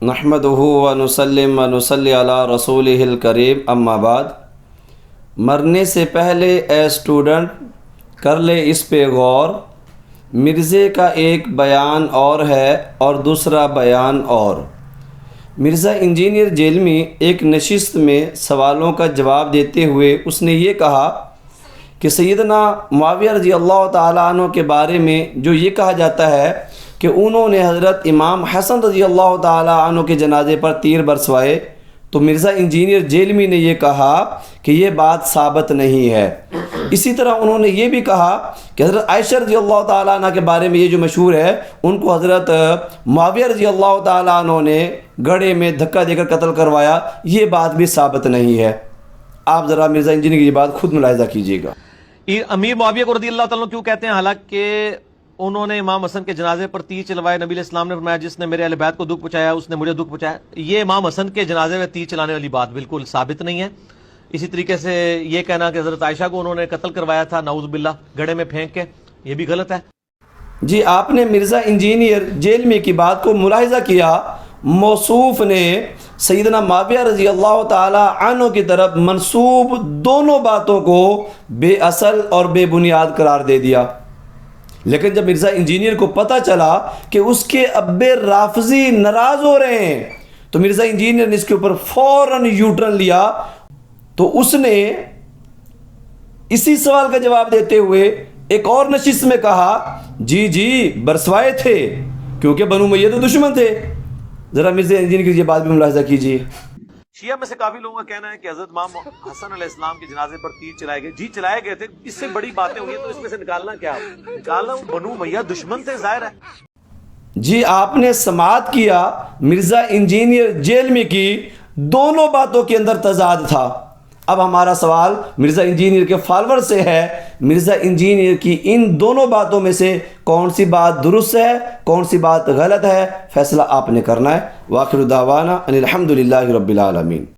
نحمدہ ونسلم ونصلی علی رسولہ الکریم اما بعد۔ مرنے سے پہلے اے اسٹوڈنٹ کر لے اس پہ غور، مرزے کا ایک بیان اور ہے اور دوسرا بیان اور۔ مرزا انجینئر جیلمی ایک نشست میں سوالوں کا جواب دیتے ہوئے اس نے یہ کہا کہ سیدنا معاویہ رضی اللہ تعالیٰ عنہ کے بارے میں جو یہ کہا جاتا ہے کہ انہوں نے حضرت امام حسن رضی اللہ تعالیٰ عنہ کے جنازے پر تیر برسوائے، تو مرزا انجینئر جیلمی نے یہ کہا کہ یہ بات ثابت نہیں ہے۔ اسی طرح انہوں نے یہ بھی کہا کہ حضرت عائشہ رضی اللہ تعالیٰ عنہ کے بارے میں یہ جو مشہور ہے، ان کو حضرت معاویہ رضی اللہ تعالیٰ عنہ نے گڑھے میں دھکا دے کر قتل کروایا، یہ بات بھی ثابت نہیں ہے۔ آپ ذرا مرزا انجینئر کی یہ بات خود ملاحظہ کیجیے گا۔ امیر معاویہ کو رضی اللہ تعالیٰ عنہ کیوں کہتے ہیں؟ حالانکہ انہوں نے امام حسن کے جنازے پر تیر چلوائے۔ نبی علیہ السلام نے فرمایا جس نے میرے اہل بیت کو دکھ پہنچایا اس نے مجھے دکھ پہنچایا۔ یہ امام حسن کے جنازے میں تیر چلانے والی بات بالکل ثابت نہیں ہے۔ اسی طریقے سے یہ کہنا کہ حضرت عائشہ کو انہوں نے قتل کروایا تھا نعوذ باللہ گڑھے میں پھینک کے، یہ بھی غلط ہے۔ جی آپ نے مرزا انجینئر جیلمی کی بات کو ملاحظہ کیا، موصوف نے سیدنا معاویہ رضی اللہ تعالی عنہ کی طرف منسوب دونوں باتوں کو بے اصل اور بے بنیاد قرار دے دیا، لیکن جب مرزا انجینئر کو پتہ چلا کہ اس کے ابے رافضی ناراض ہو رہے ہیں تو مرزا انجینئر نے اس کے اوپر فوراً یو ٹرن لیا، تو اس نے اسی سوال کا جواب دیتے ہوئے ایک اور نشست میں کہا جی برسوائے تھے کیونکہ بنو امیہ تو دشمن تھے۔ ذرا مرزا انجینئر کی یہ بات بھی ملاحظہ کیجیے۔ شیعہ میں سے کافی لوگوں کا کہنا ہے کہ حضرت امام حسن علیہ السلام کے جنازے پر تیر چلائے گئے۔ جی چلائے گئے تھے، اس سے بڑی باتیں ہوئی ہیں تو اس میں سے نکالنا کیا؟ نکالنا بنو امیہ دشمن تھے، ظاہر ہے۔ جی آپ نے سماعت کیا، مرزا انجینئر جیلمی کی دونوں باتوں کے اندر تضاد تھا۔ اب ہمارا سوال مرزا انجینئر کے فالوور سے ہے، مرزا انجینئر کی ان دونوں باتوں میں سے کون سی بات درست ہے، کون سی بات غلط ہے، فیصلہ آپ نے کرنا ہے۔ وآخر دعوانا ان الحمدللہ رب العالمین۔